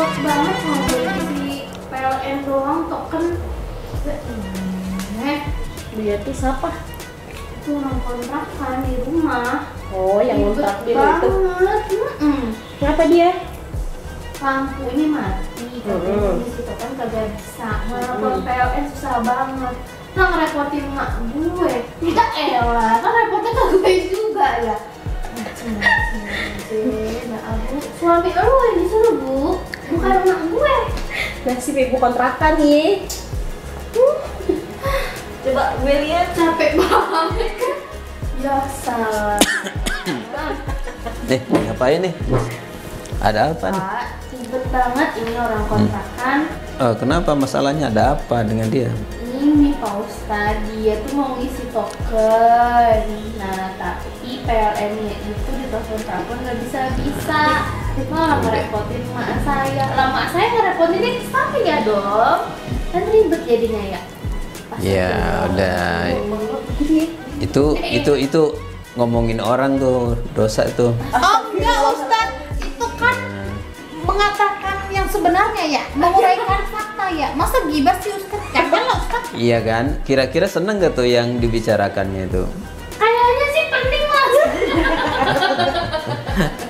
goblok banget mau beli PLN doang token. Dia tuh siapa? Itu orang kontrakan di rumah. Oh, yang ngontrak dia itu. Banget. Kenapa dia? Lampunya mati, katanya ngisi token kagak bisa. Ngelepon PLN susah banget. Nah ngerepotin mak gue. Ya elah, kan repotnya ke gue juga ya. Nah, Abu, suami lu yang disuruh bu, bukan anak gue. Nasib ibu kontrakan nih. Coba gue lihat. Capek banget kan? Ya salah. Nih, ngapain nih? Ada apa nih? Pak, ribet banget ini orang kontrakan. Oh, kenapa masalahnya? Ada apa dengan dia? Ini Pak Ustadz, dia tuh mau ngisi token. Nah, tapi PLN-nya itu di telepon nggak bisa-bisa. Malah ngerepotin mak saya. Lah mak saya ngerepotin dia saya dong. Kan ribet jadinya ya. Pas Ya, aku udah. ngomong begini. Itu ngomongin orang tuh dosa tuh. Oh enggak Ustadz, itu kan mengatakan yang sebenarnya ya, menguraikan fakta ya. Masa gibah sih Ustadz? Jangan lah Ustadz. Iya kan? Kira-kira seneng gak tuh yang dibicarakannya itu? Kayaknya sih penting mas.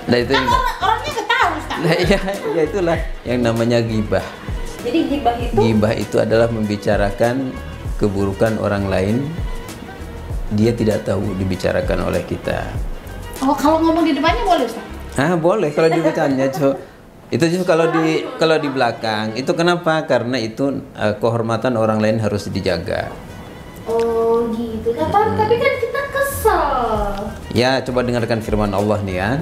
Nah itu. Kan orangnya nggak tahu Ustadz. Nah, ya itulah yang namanya gibah. Jadi gibah itu Gibah itu adalah membicarakan keburukan orang lain. Dia tidak tahu dibicarakan oleh kita. Oh kalau ngomong di depannya boleh Ustadz? Ah boleh kalau dibicarakannya itu justru kalau di belakang itu kenapa? Karena itu kehormatan orang lain harus dijaga. Oh gitu. Tapi kan kita kesel. Ya coba dengarkan firman Allah nih kan.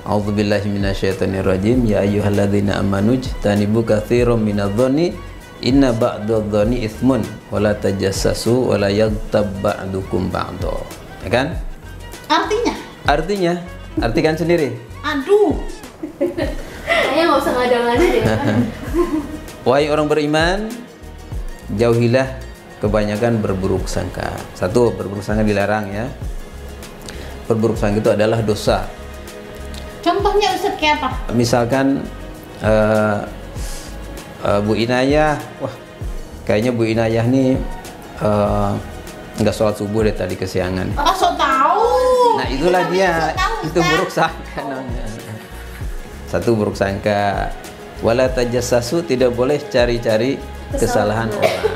A'udzubillahi minasyaitonirrajim. Ya ayyuhalladzina amanu jtanibu katsiran minadh-dhonni inna ba'dadh-dhonni itsmun wa la tajassasu wa la yaghtab ba'dukum ba'dha. Ya kan? Artinya? Artikan sendiri. Aduh. Kayaknya nggak usah ngada-ngada deh. Wahai orang beriman, jauhilah kebanyakan berburuk sangka. Satu, berburuk sangka dilarang ya. Berburuk sangka itu adalah dosa. Contohnya Ustadz kayak apa? Misalkan Bu Inayah, wah kayaknya Bu Inayah nih nggak sholat subuh deh tadi kesiangan. Oh so tahu. Nah itulah dia, So tahu, itu Ustadz. buruk sangka namanya. Satu buruk sangka. Wala tajassasu, tidak boleh cari-cari kesalahan orang.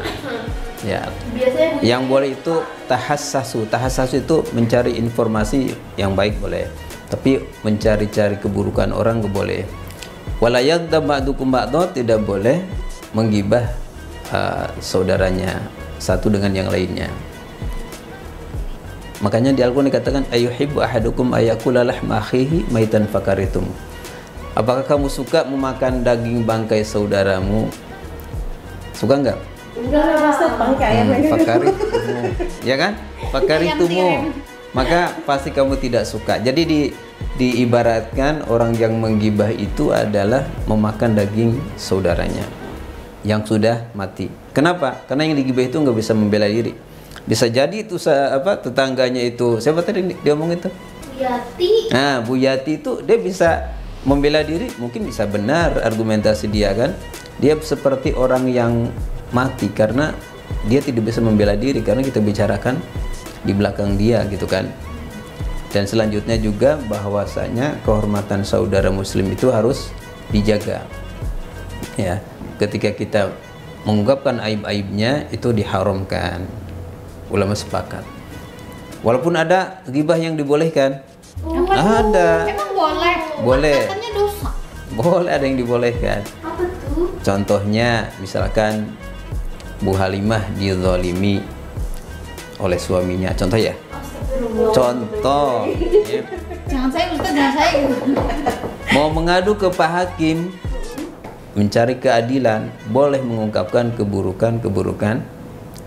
Ya. Biasanya Yang boleh itu tahassasu. Tahassasu itu mencari informasi yang baik boleh. Tapi mencari-cari keburukan orang nggak boleh. Wala yaghtab ba'dukum ba'dha, tidak boleh menggibah saudaranya satu dengan yang lainnya. Makanya di Al-Qur'an dikatakan ayuhibbu ahadukum ayakula lahma akhihi maitan fakaritum. Apakah kamu suka memakan daging bangkai saudaramu? Suka enggak? enggak lah Ustaz, bangkai ayamnya. Fakaritumu. Ya kan? Fakaritumu. Maka pasti kamu tidak suka. Jadi diibaratkan orang yang menggibah itu adalah memakan daging saudaranya yang sudah mati. Kenapa? Karena yang digibah itu nggak bisa membela diri. Bisa jadi itu tetangganya itu siapa tadi dia ngomong itu? Yati. Nah, Bu Yati itu dia bisa membela diri, mungkin bisa benar argumentasi dia kan. Dia seperti orang yang mati karena dia tidak bisa membela diri karena kita bicarakan di belakang dia gitu kan. Dan selanjutnya juga bahwasanya kehormatan saudara muslim itu harus dijaga. Ya, ketika kita mengungkapkan aib-aibnya itu diharamkan. Ulama sepakat. Walaupun ada ghibah yang dibolehkan. Ada. Emang boleh? Boleh. Katanya dosa. Boleh, ada yang dibolehkan. Apa tuh? Contohnya misalkan Bu Halimah dizalimi oleh suaminya. Contoh ya. Astagfirullah. Contoh. Ya. Jangan saya Ustadz, jangan saya. Mau mengadu ke Pak Hakim mencari keadilan, boleh mengungkapkan keburukan-keburukan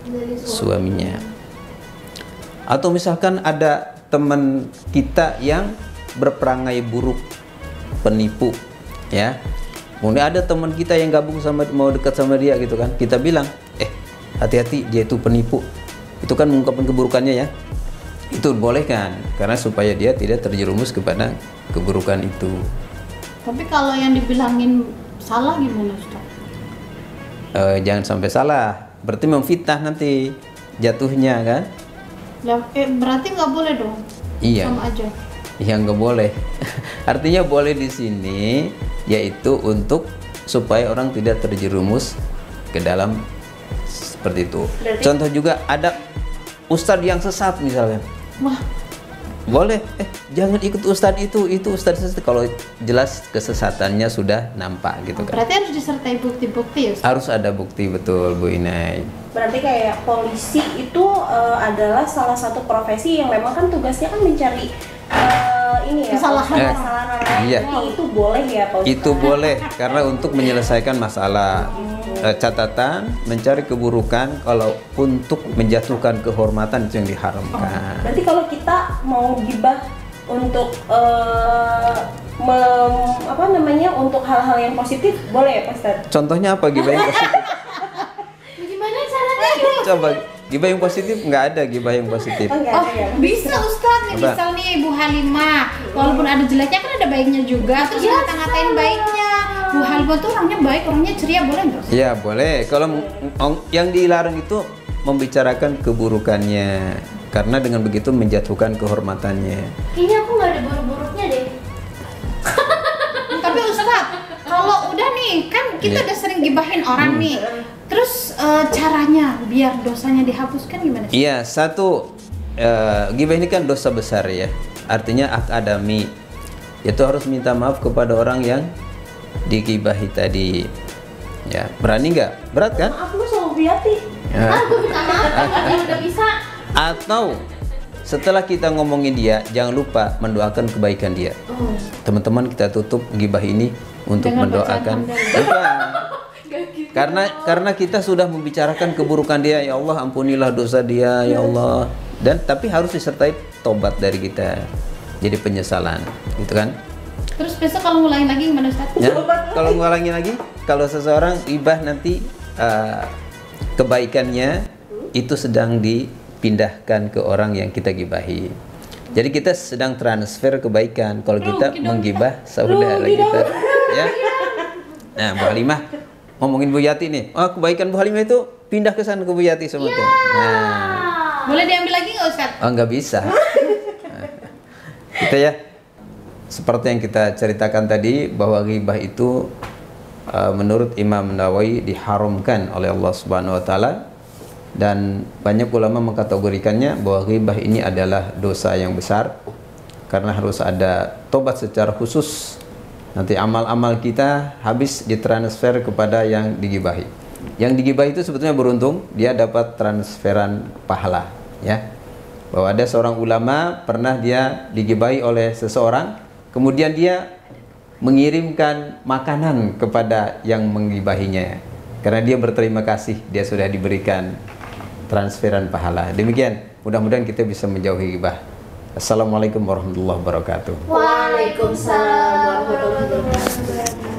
Dari suaminya. Atau misalkan ada teman kita yang berperangai buruk, penipu, ya. Kemudian ada teman kita yang gabung sama mau dekat sama dia gitu kan. Kita bilang, hati-hati dia itu penipu. Itu kan mengungkapkan keburukannya ya. Itu boleh kan? Karena supaya dia tidak terjerumus kepada keburukan itu. Tapi kalau yang dibilangin salah gimana Ustaz? Jangan sampai salah, berarti memfitnah nanti jatuhnya kan? Lah, berarti nggak boleh dong? Iya. Sama aja. Ya nggak boleh. Artinya boleh di sini yaitu untuk supaya orang tidak terjerumus ke dalam seperti itu. Berarti- Contoh juga ada ustadz yang sesat misalnya. Wah, Boleh, jangan ikut ustadz itu ustadz sesat kalau jelas kesesatannya sudah nampak gitu kan. berarti harus disertai bukti-bukti ya Ustaz? Harus ada bukti betul Bu Inai. Berarti kayak polisi itu adalah salah satu profesi yang memang kan tugasnya kan mencari ini ya Kesalahan orang. kesalahan orang. Iya. Jadi itu boleh ya Pak Ustadz? Itu boleh karena untuk menyelesaikan masalah. Catatan mencari keburukan kalau untuk menjatuhkan kehormatan itu yang diharamkan. Berarti kalau kita mau gibah untuk apa namanya untuk hal-hal yang positif boleh ya Pak Ustadz? Contohnya apa gibah yang positif? Bagaimana caranya? Coba gibah yang positif nggak ada gibah yang positif. Oh, nggak Oh, ada ya? bisa Ustaz nih, Apa? misal nih Ibu Halimah, walaupun ada jeleknya kan ada baiknya juga, terus ngata-ngatain baiknya. Bu Halimah tuh orangnya baik, orangnya ceria, boleh nggak Ustaz? Ya boleh. Kalau yang dilarang itu membicarakan keburukannya, karena dengan begitu menjatuhkan kehormatannya. Kayaknya aku nggak ada buruk-buruknya deh. Tapi Ustaz, kalau udah nih, kan kita Iya. udah sering gibahin orang nih, terus caranya biar dosanya dihapuskan gimana sih? Iya, satu gibah ini kan dosa besar ya. Artinya akademi. Itu harus minta maaf kepada orang yang digibahi tadi. Ya, berani nggak? Berat kan? Aku sama Bu Yati. Ya. Aku minta maaf kalau dia udah bisa. Atau setelah kita ngomongin dia, jangan lupa mendoakan kebaikan dia. Oh. Teman-teman kita tutup gibah ini untuk Dengan mendoakan. bacaan Bukan. Karena kita sudah membicarakan keburukan dia, ya Allah ampunilah dosa dia, ya Allah. Dan tapi harus disertai tobat dari kita. Jadi penyesalan, gitu kan? Terus besok kalau ngulangin lagi gimana Ustaz? Ya, kalau ngulangi lagi, kalau seseorang gibah nanti kebaikannya itu sedang dipindahkan ke orang yang kita gibahi. Jadi kita sedang transfer kebaikan. Kalau kita menggibah saudara kita, ya. Nah, Bu Halimah ngomongin Bu Yati nih. Oh, kebaikan Bu Halimah itu pindah ke sana ke Bu Yati semua tuh. Nah, Boleh diambil lagi nggak Ustaz? oh nggak bisa. Kita ya seperti yang kita ceritakan tadi bahwa ghibah itu menurut Imam Nawawi diharamkan oleh Allah Subhanahu wa taala, dan banyak ulama mengkategorikannya bahwa ghibah ini adalah dosa yang besar karena harus ada tobat secara khusus. Nanti amal-amal kita habis ditransfer kepada yang digibahi. Yang digibahi itu sebetulnya beruntung, dia dapat transferan pahala, ya. Bahwa ada seorang ulama pernah dia digibahi oleh seseorang, kemudian dia mengirimkan makanan kepada yang menggibahinya karena dia berterima kasih dia sudah diberikan transferan pahala. Demikian, mudah-mudahan kita bisa menjauhi ghibah. Assalamualaikum warahmatullahi wabarakatuh. Waalaikumsalam warahmatullahi wabarakatuh.